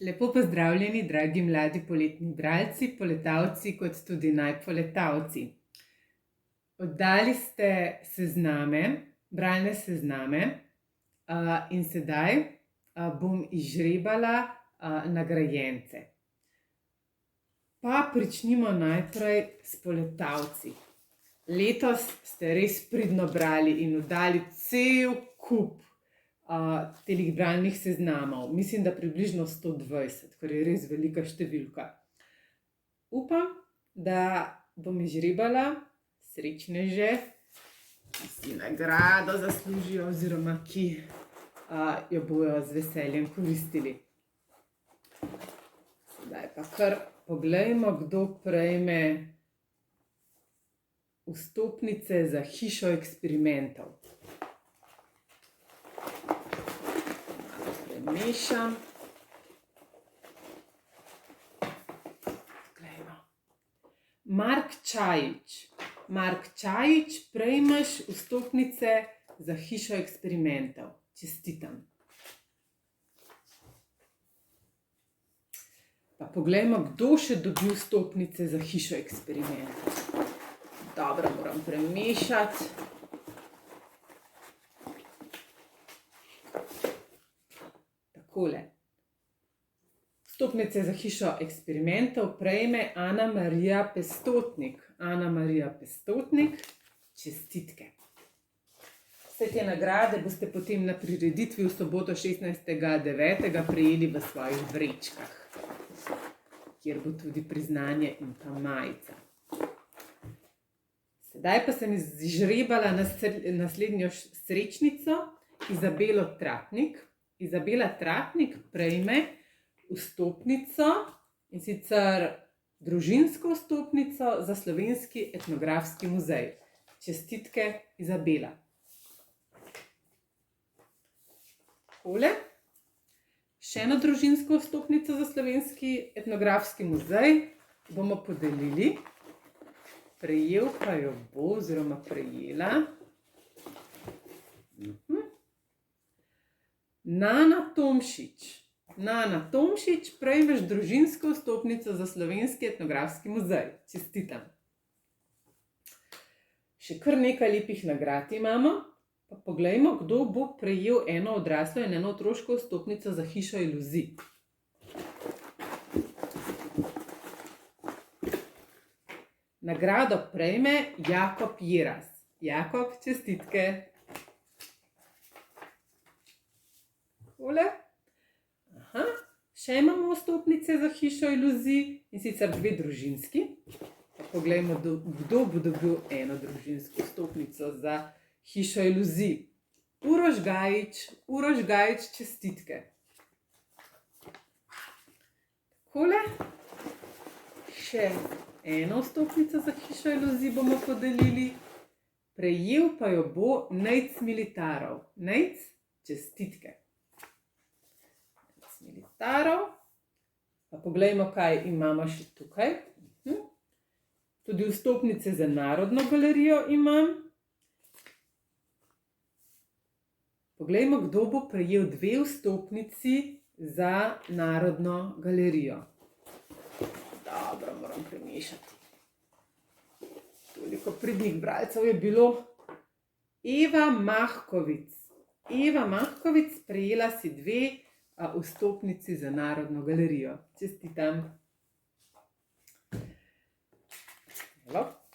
Lepo pozdravljeni, dragi mladi poletni bralci, poletavci kot tudi najpoletavci. Oddali ste sezname, bralne sezname, in sedaj bom izžrebala nagrajence. Pa pričnimo najprej s poletavci. Letos ste res pridno brali in oddali cel kup teh bralnih seznamov. Mislim, da približno 120, kar je res velika številka. Upam, da bom izžrebala srečneže, ki si nagrado zaslužijo oziroma ki jo bojo z veseljem koristili. Sedaj pa kar poglejmo, kdo prejme vstopnice za hišo eksperimentov. Mešam. Mark Čajič. Mark Čajič, prejmeš vstopnice za hišo eksperimentov. Čestitam. Pa poglejmo, kdo še dobi vstopnice za hišo eksperimentov. Dobro, moram premešati. Takole. Vstopnice za hišo eksperimentov prejme Ana Marija Pestotnik. Ana Marija Pestotnik, čestitke. Vse te nagrade boste potem na prireditvi v soboto 16.9. prejeli v svojih vrečkah, kjer bo tudi priznanje in pa majica. Sedaj pa sem izžrebala naslednjo srečnico, Izabelo Tratnik. Izabela Tratnik prejme vstopnico, in sicer družinsko vstopnico za Slovenski etnografski muzej. Čestitke, Izabela. Takole. Še eno družinsko vstopnico za Slovenski etnografski muzej bomo podelili. Prejel pa jo bo oziroma prejela Nana Tomšič. Nana Tomšič, prejmeš družinsko vstopnico za Slovenski etnografski muzej. Čestitam. Še kar nekaj lepih nagrad imamo. Pa poglejmo, kdo bo prejel eno odraslo in eno otroško vstopnico za hišo iluzij. Nagrado prejme Jakob Jeras. Jakob, čestitke. Še imamo vstopnice za hišo iluzij, in sicer 2 družinski. Poglejmo, kdo bo dobil eno družinsko vstopnico za hišo iluzij. Uroš Gajič. Uroš Gajič, čestitke. Takole. Še eno vstopnico za hišo iluzij bomo podelili. Prejel pa jo bo Nejc Militarov. Nejc, čestitke. Militarov. Pa poglejmo, kaj imamo še tukaj. Tudi vstopnice za Narodno galerijo imam. Poglejmo, kdo bo prejel 2 vstopnici za Narodno galerijo. Dobro, moram premešati. Toliko pridnih bralcev je bilo. Eva Mahkovic. Eva Mahkovic, prejela si 2 vstopnici za Narodno galerijo. Čestitam.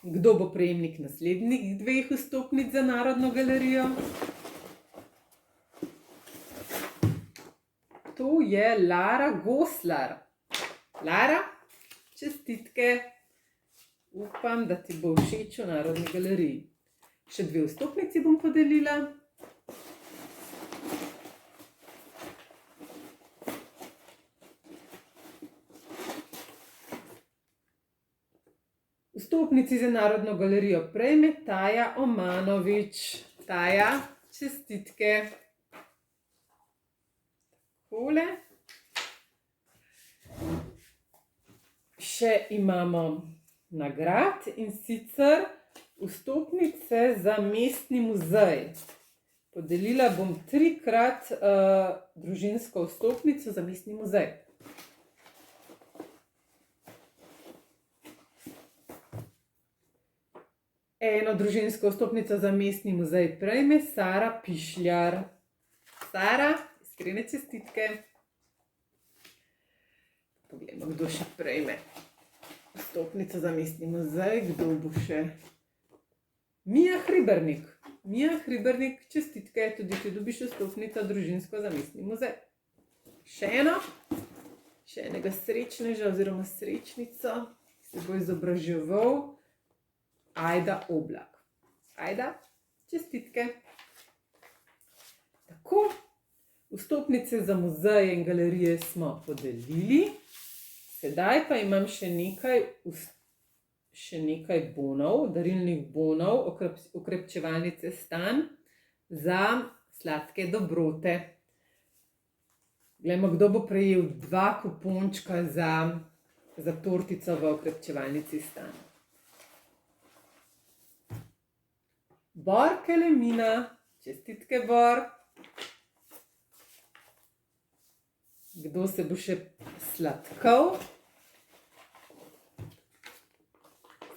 Kdo bo prejemnik naslednjih 2 vstopnic za Narodno galerijo? To je Lara Goslar. Lara, čestitke. Upam, da ti bo všeč v Narodni galeriji. Še 2 vstopnici bom podelila. Vstopnici za Narodno galerijo prejme Taja Omanovič. Taja, čestitke. Takole. Še imamo nagrad, in sicer vstopnice za mestni muzej. Podelila bom 3-krat družinsko vstopnico za mestni muzej. eno družinsko vstopnico za mestni muzej prejme Sara Pišljar. Sara, iskrene čestitke. Poglejmo, kdo še prejme vstopnico za mestni muzej. Kdo bo še? Mija Hribernik. Mija Hribernik, čestitke, tudi ti dobiš vstopnico družinsko za mestni muzej. Še eno, še enega srečneža oziroma srečnico, ki se bo izobraževal. Ajda Oblak. Ajda, čestitke. Tako, vstopnice za muzeje in galerije smo podelili. Sedaj pa imam še nekaj bonov, darilnih bonov okrepčevalnice Stan za sladke dobrote. Glejmo, kdo bo prejel 2 kupončka za tortico v okrepčevalnici Stan. Bor Kelemina, čestitke Bor. Kdo se bo še sladkal?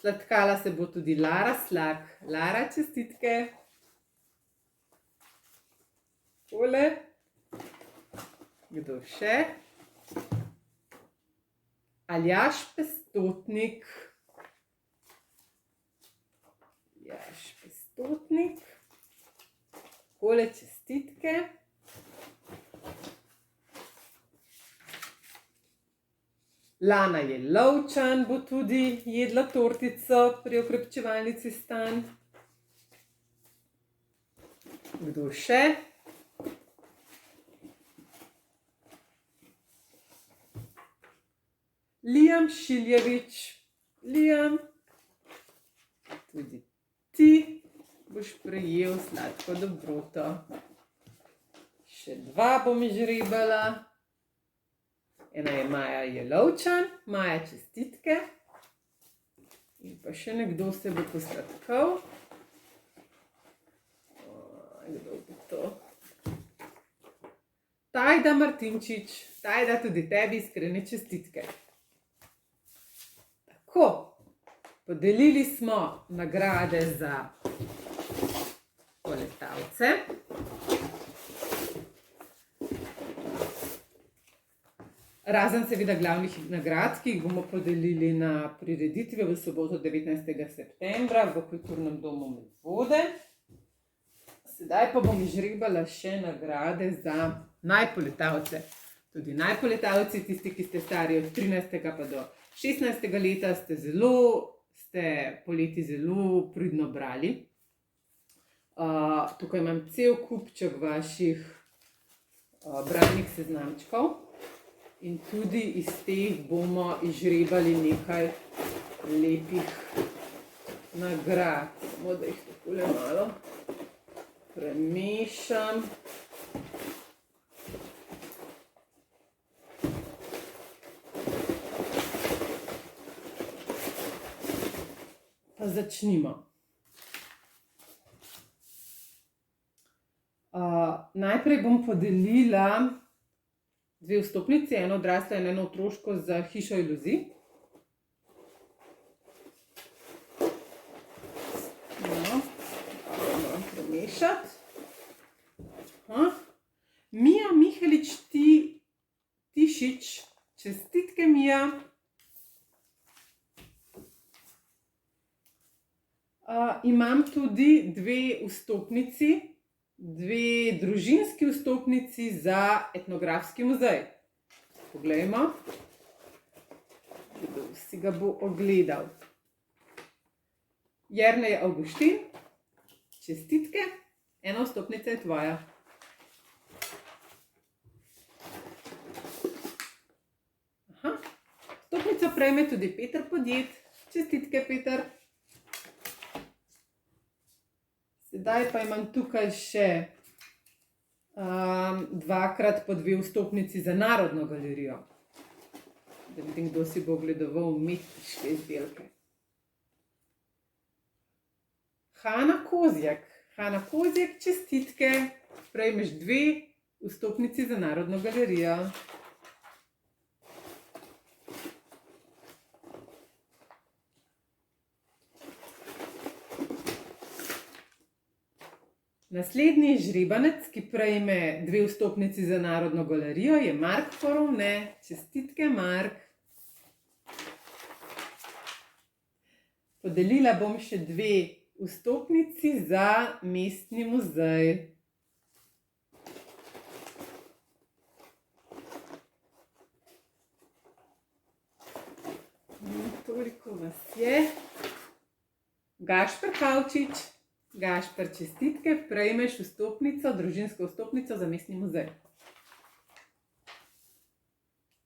Sladkala se bo tudi Lara Slak. Lara, čestitke. Tole. Kdo še? Aljaž Pestotnik. Aljaž Pestotnik. Tole, čestitke. Lana Jelovčan bo tudi jedla tortico pri okrepčevalnici Stan. Kdo še? Liam Šiljevič. Liam, tudi ti boš prejel sladko dobroto. Še 2 bom izžrebala. Ena je Maja Jelovčan. Maja, čestitke. In pa še nekdo se bo posladkal. Kdo bo to? Tajda Martinčič. Tajda, tudi tebi iskrene čestitke. Tako, podelili smo nagrade za poletavce. Razen seveda glavnih nagrad, ki jih bomo podelili na prireditvi v soboto 19. septembra v Kulturnem domu Medvode. Sedaj pa bom izžrebala še nagrade za najpoletavce. Tudi najpoletavci, tisti, ki ste stari od 13. pa do 16. leta, ste poleti zelo pridno brali. Tukaj imam cel kupček vaših bralnih seznamčkov. In tudi iz teh bomo izžrebali nekaj lepih nagrad. Samo da jih takole malo premešam. Pa začnimo. Najprej bom podelila 2 vstopnici, eno odraslo in eno otroško za Hišo iluzij. No, moram premešati. Mija Mihelič Tišič, čestitke Mija. Imam tudi 2 vstopnici, 2 družinski vstopnici za etnografski muzej. Poglejmo, kdo si ga bo ogledal. Jernej Avguštin, čestitke, ena vstopnica je tvoja. Vstopnico prejme tudi Peter Podjet, čestitke Peter. Sedaj pa imam tukaj še 2-krat po 2 vstopnici za Narodno galerijo. Da vidim, kdo si bo ogledoval umetniške izdelke. Hana Kozjak. Hana Kozjak, čestitke. Prejmeš 2 vstopnici za Narodno galerijo. Naslednji žrebanec, ki prejme 2 vstopnici za Narodno galerijo, je Mark Porovne. Čestitke, Mark. Podelila bom še 2 vstopnici za Mestni muzej. Toliko vas je. Gašper Kavčič. Gašper, čestitke, prejmeš vstopnico, družinsko vstopnico za Mestni muzej.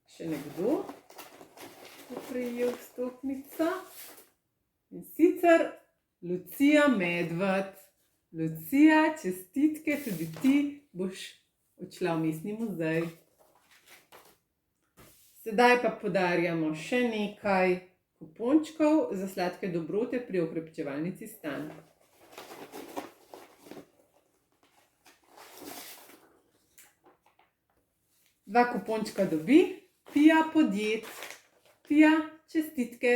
Še nekdo bo prejel vstopnico. In sicer Lucija Medved. Lucija, čestitke, tudi ti boš odšla v Mestni muzej. Sedaj pa podarjamo še nekaj kupončkov za sladke dobrote pri okrepčevalnici Stan. Dva kupončka dobi Pija Podjed. Pija, čestitke.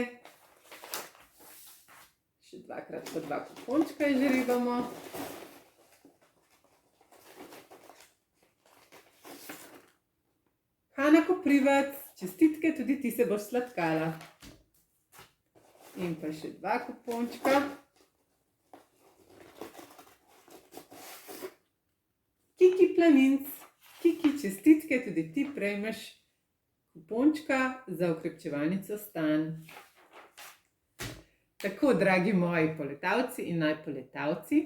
Še dvakrat po 2 kupončka izžrebamo. Hana Koprivac, čestitke, tudi ti se boš sladkala. In pa še 2 kupončka. Kiki Planinc. Kiki, čestitke, tudi ti prejmeš kupončka za okrepčevalnico Stan. Tako, dragi moji poletavci in najpoletavci,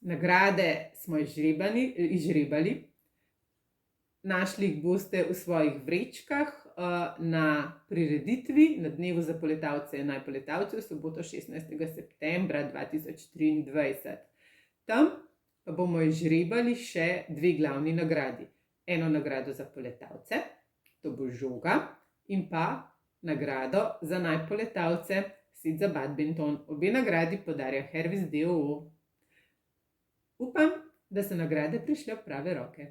nagrade smo izžrebali. Našli jih boste v svojih vrečkah na prireditvi na Dnevu za poletavce in najpoletavce v soboto 16. septembra 2023. Tam pa bomo izžrebali še 2 glavni nagradi. Eno nagrado za poletavce, to bo žoga, in pa nagrado za najpoletavce, set za badminton. Obe nagradi podarja Hervis d. o. o. Upam, da so nagrade prišle v prave roke.